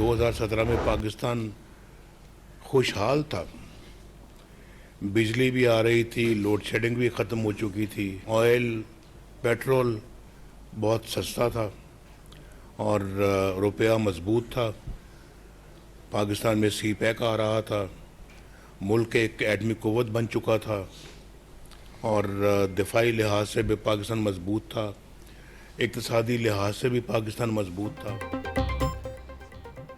2017 में पाकिस्तान खुशहाल था। बिजली भी आ रही थी, लोड शेडिंग भी ख़त्म हो चुकी थी, ऑयल पेट्रोल बहुत सस्ता था और रुपया मजबूत था। पाकिस्तान में सी पैक आ रहा था, मुल्क एक एटमी कुव्वत बन चुका था और दिफाई लिहाज से भी पाकिस्तान मजबूत था, इक़्तिसादी लिहाज से भी पाकिस्तान मजबूत था।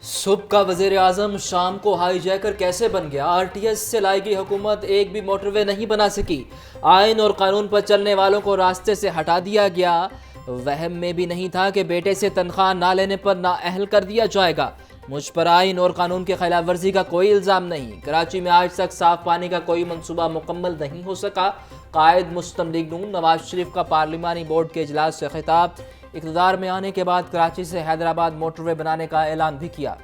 सुबह का वजीर आजम शाम को हाईजैकर कैसे बन गया? आरटीएस से लाई गई हुकूमत एक भी मोटरवे नहीं बना सकी। आइन और कानून पर चलने वालों को रास्ते से हटा दिया गया। वहम में भी नहीं था कि बेटे से तनख्वाह ना लेने पर नाअहल कर दिया जाएगा। मुझ पर आइन और कानून की खिलाफ वर्जी का कोई इल्ज़ाम नहीं। कराची में आज तक साफ पानी का कोई मंसूबा मुकम्मल नहीं हो सका। कायद मुस्लिम लीग नून नवाज शरीफ का पार्लिमानी बोर्ड के इजलास से खिताब। इक़्तिदार में आने के बाद कराची से हैदराबाद मोटरवे बनाने का ऐलान भी किया।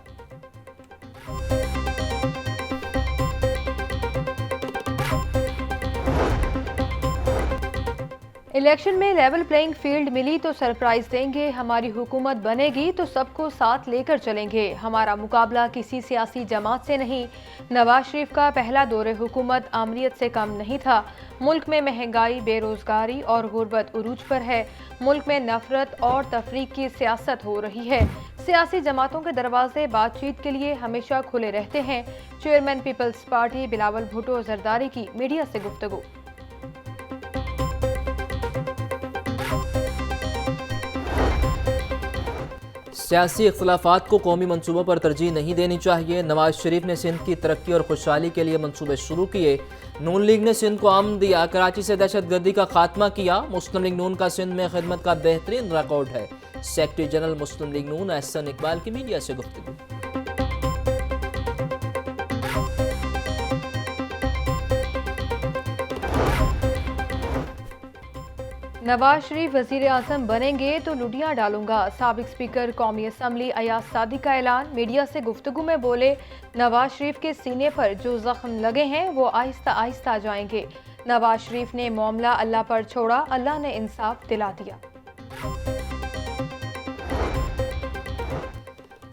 इलेक्शन में लेवल प्लेइंग फील्ड मिली तो सरप्राइज देंगे। हमारी हुकूमत बनेगी तो सबको साथ लेकर चलेंगे। हमारा मुकाबला किसी सियासी जमात से नहीं। नवाज शरीफ का पहला दौरे हुकूमत आमरीत से कम नहीं था। मुल्क में महंगाई, बेरोजगारी और गुर्बत उरूज पर है। मुल्क में नफरत और तफरीक की सियासत हो रही है। सियासी जमातों के दरवाजे बातचीत के लिए हमेशा खुले रहते हैं। Chairman Peoples Party Bilawal Bhutto Zardari की मीडिया से गुफ्तगू। सियासी इख्तलाफात को कौमी मनसूबों पर तरजीह नहीं देनी चाहिए। नवाज शरीफ ने सिंध की तरक्की और खुशहाली के लिए मनसूबे शुरू किए। नून लीग ने सिंध को अमन दिया। कराची से दहशतगर्दी का खात्मा किया। मुस्लिम लीग नून का सिंध में खिदमत का बेहतरीन रिकॉर्ड है। सेक्रेटरी जनरल मुस्लिम लीग नून एहसन इकबाल की मीडिया से गुफ्तगू। नवाज शरीफ वजीर आजम बनेंगे तो लुटियां डालूंगा। साबिक स्पीकर कौमी असम्बली अयाज सादिक का ऐलान। मीडिया से गुफ्तगू में बोले, नवाज शरीफ के सीने पर जो जख्म लगे हैं वो आहिस्ता आहिस्ता जाएंगे। नवाज शरीफ ने मामला अल्लाह पर छोड़ा, अल्लाह ने इंसाफ दिला दिया।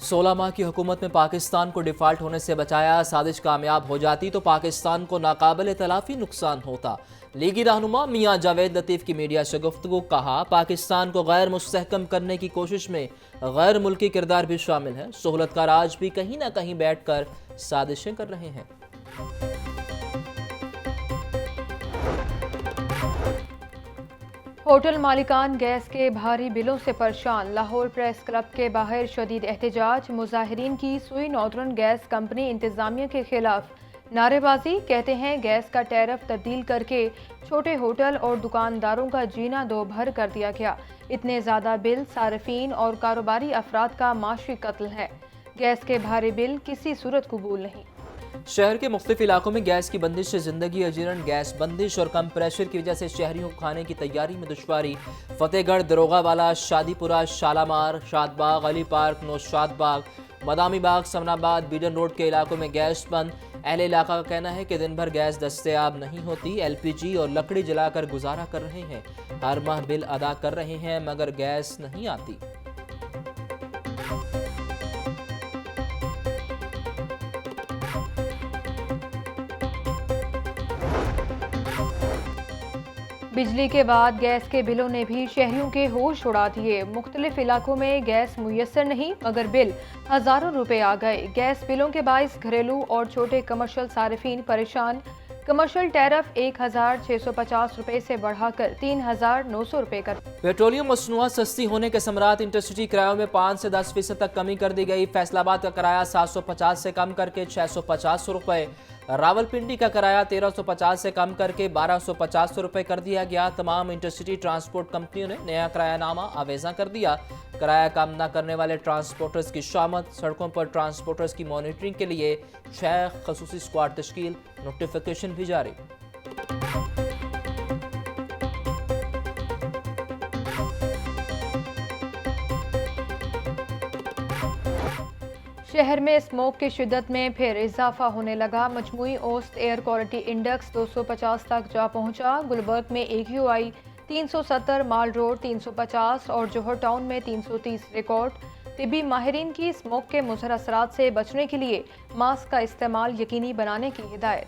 16 माह की हुकूमत में पाकिस्तान को डिफॉल्ट होने से बचाया। साजिश कामयाब हो जाती तो पाकिस्तान को नाकाबिल तलाफी नुकसान होता। लीगी रहनुमा मियां जावेद लतीफ़ की मीडिया से गुफ्तगू। कहा, पाकिस्तान को गैर मुस्तहकम करने की कोशिश में गैर मुल्की किरदार भी शामिल है। सहूलतकार आज भी कहीं ना कहीं बैठ कर साजिशें कर रहे हैं। होटल मालिकान गैस के भारी बिलों से परेशान। लाहौर प्रेस क्लब के बाहर शदीद एहतजाज। मुजाहिरीन की सुई नॉर्दर्न गैस कंपनी इंतजामिया के खिलाफ नारेबाजी। कहते हैं गैस का टैरिफ तब्दील करके छोटे होटल और दुकानदारों का जीना दो भर कर दिया गया। इतने ज़्यादा बिल सार्फिन और कारोबारी अफराद का माशी कत्ल है। गैस के भारी बिल किसी सूरत कबूल नहीं। शहर के मुख्तलिफ इलाकों में गैस की बंदिश से जिंदगी अजीरन। गैस बंदिश और कम प्रेशर की वजह से शहरियों को खाने की तैयारी में दुश्वारी। फतेहगढ़, दरोगावाला, शादीपुरा, शालामार, शादबाग, अली पार्क, नौशाद बाग, मदामी बाग, समनाबाद, बीडन रोड के इलाकों में गैस बंद। अहले इलाका का कहना है कि दिन भर गैस दस्तयाब नहीं होती। एलपीजी और लकड़ी जलाकर गुजारा कर रहे हैं। हर माह बिल अदा कर रहे हैं मगर गैस नहीं आती। बिजली के बाद गैस के बिलों ने भी शहरियों के होश उड़ा दिए। मुख्तलिफ इलाकों में गैस मुयस्सर नहीं मगर बिल हज़ारों रुपए आ गए। गैस बिलों के बाइस घरेलू और छोटे कमर्शियल सार्फिन परेशान। कमर्शियल टैरिफ 1650 रुपए से बढ़ाकर 3900 रुपए कर। पेट्रोलियम मसनूआत सस्ती होने के समरात। इंटरसिटी किरायों में 5 से 10% तक कमी कर दी गई। फैसलाबाद का किराया 750 से कम करके 650 रुपए। रावलपिंडी का किराया 1350 से कम करके 1250 रुपए कर दिया गया। तमाम इंटरसिटी ट्रांसपोर्ट कंपनियों ने नया किरायानामा आवेजा कर दिया। किराया कम न करने वाले ट्रांसपोर्टर्स की शामत। सड़कों पर ट्रांसपोर्टर्स की मॉनिटरिंग के लिए 6 खसूसी स्क्वाड तश्कील। नोटिफिकेशन भी जारी। शहर में स्मोक की शिद्दत में फिर इजाफा होने लगा। मजमूई औसत एयर क्वालिटी इंडेक्स 250 तक जा पहुंचा। गुलबर्ग में AQI 370, माल रोड 350 और जोहर टाउन में 330 रिकॉर्ड। तिब्बी माहिरीन की स्मोक के मुज़र असरात से बचने के लिए मास्क का इस्तेमाल यकीनी बनाने की हिदायत।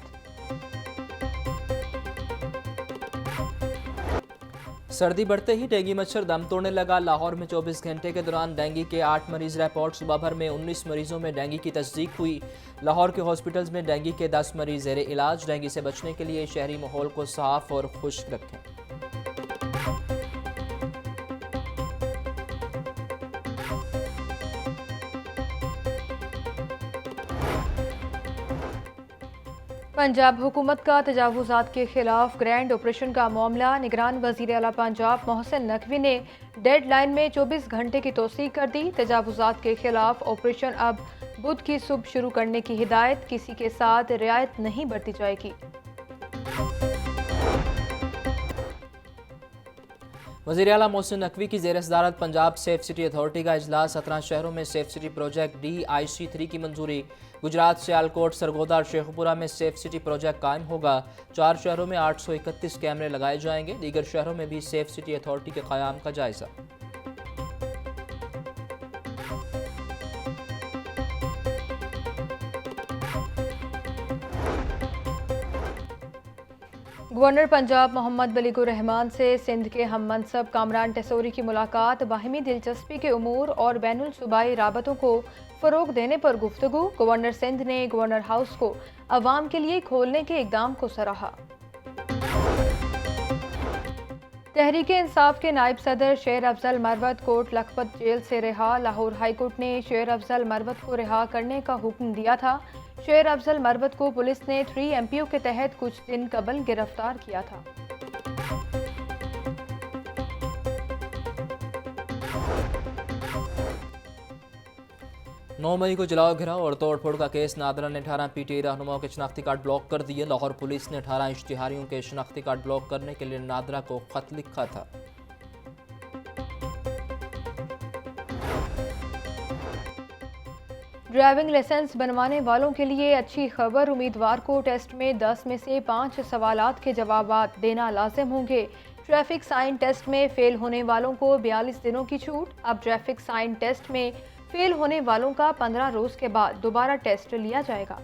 सर्दी बढ़ते ही डेंगू मच्छर दम तोड़ने लगा। लाहौर में 24 घंटे के दौरान डेंगू के 8 मरीज रिपोर्ट। सुबह भर में 19 मरीजों में डेंगू की तस्दीक हुई। लाहौर के हॉस्पिटल्स में डेंगू के 10 मरीज ज़ेरे इलाज। डेंगू से बचने के लिए शहरी माहौल को साफ और खुश्क रखें। पंजाब हुकूमत का तजावुज़ात के खिलाफ ग्रैंड ऑपरेशन का मामला। निगरान वज़ीर आला पंजाब मोहसिन नकवी ने डेड लाइन में 24 घंटे की तोसीक कर दी। तजावुज़ात के खिलाफ ऑपरेशन अब बुध की सुबह शुरू करने की हिदायत। किसी के साथ रियायत नहीं बरती जाएगी। वज़ीर आला मोहसिन नकवी की ज़ेर सदारत पंजाब सेफ सिटी अथॉरिटी का इजलास। 17 शहरों में सेफ सिटी प्रोजेक्ट DIC3 की मंजूरी। गुजरात सियालकोट सरगोदा और शेखपुरा में सेफ सिटी प्रोजेक्ट कायम होगा। 4 शहरों में 831 कैमरे लगाए जाएंगे। दीगर शहरों में भी सेफ सिटी अथॉरिटी के क़याम का जायजा। गवर्नर पंजाब मोहम्मद बलीगुर रहमान से सिंध के हम मनसब कामरान टेसोरी की मुलाकात। बाहिमी दिलचस्पी के उमूर और बैनुल सूबाई राबतों को फ़रोग देने पर गुफ्तगू। गवर्नर सिंध ने गवर्नर हाउस को अवाम के लिए खोलने के इक़दाम को सराहा। तहरीक इंसाफ के नायब सदर शेर अफजल मरवत कोट लखपत जेल से रिहा। लाहौर हाई कोर्ट ने शेर अफजल मरवत को रिहा करने का हुक्म दिया था। शेर अफजल मरवत को पुलिस ने 3 MPO के तहत कुछ दिन कबल गिरफ्तार किया था। नौ मई को जलाओ घिराव और तोड़फोड़ का केस। नादरा ने 18 PTI रहनुमाओं के शनाख्ती कार्ड ब्लॉक कर दिए। लाहौर पुलिस ने 18 इश्तिहारियों के शनाख्ती कार्ड ब्लॉक करने के लिए नादरा को खत लिखा था। ड्राइविंग लाइसेंस बनवाने वालों के लिए अच्छी खबर। उम्मीदवार को टेस्ट में 10 में से 5 सवालात के जवाबात देना लाजिम होंगे। ट्रैफिक साइन टेस्ट में फेल होने वालों को 42 दिनों की छूट। अब ट्रैफिक साइन टेस्ट में फेल होने वालों का 15 रोज के बाद दोबारा टेस्ट लिया जाएगा।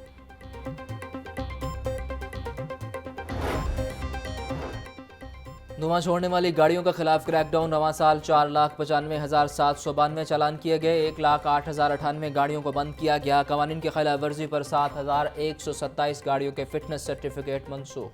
धुआं छोड़ने वाली गाड़ियों के खिलाफ क्रैकडाउन। रवां साल 4,95,792 चालान किए गए। 1,08,098 गाड़ियों को बंद किया गया। कवानीन की खिलाफ वर्जी पर 7,127 गाड़ियों के फिटनेस सर्टिफिकेट मंसूख।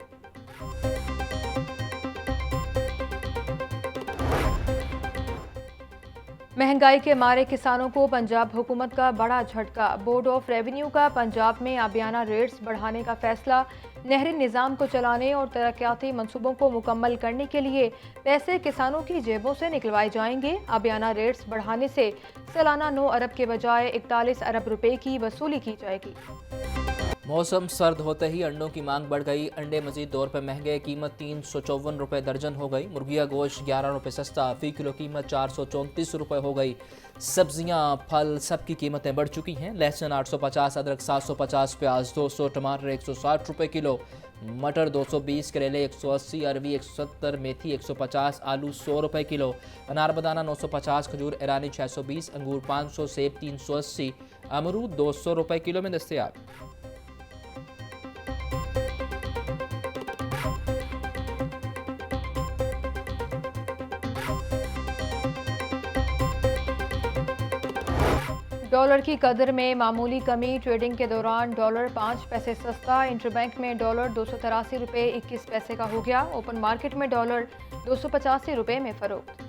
महंगाई के मारे किसानों को पंजाब हुकूमत का बड़ा झटका। बोर्ड ऑफ रेवेन्यू का पंजाब में आबियाना रेट्स बढ़ाने का फैसला। नहरी निज़ाम को चलाने और तरक्याती मंसूबों को मुकम्मल करने के लिए पैसे किसानों की जेबों से निकलवाए जाएंगे। आबियाना रेट्स बढ़ाने से सालाना 9 अरब के बजाय 41 अरब रुपए की वसूली की जाएगी। मौसम सर्द होते ही अंडों की मांग बढ़ गई। अंडे मजीद तौर पर महंगे। कीमत 354 रुपये दर्जन हो गई। मुर्गिया गोश्त 11 रुपये सस्ता। फ़ी किलो कीमत 434 रुपये हो गई। सब्जियां फल सबकी कीमतें बढ़ चुकी हैं। लहसुन 850, अदरक 750, प्याज 200, टमाटर 160 रुपये किलो, मटर 220, करेले 180, अरवी 170, मेथी 150, आलू 100 रुपये किलो, अनार बदाना 950, खजूर ईरानी 620, अंगूर 500, सेब 380, अमरूद 200 रुपये किलो में दस्तयाब। डॉलर की कदर में मामूली कमी। ट्रेडिंग के दौरान डॉलर 5 पैसे सस्ता। इंटरबैंक में डॉलर 283 रुपये 21 पैसे का हो गया। ओपन मार्केट में डॉलर 285 रुपये में फरोख्त।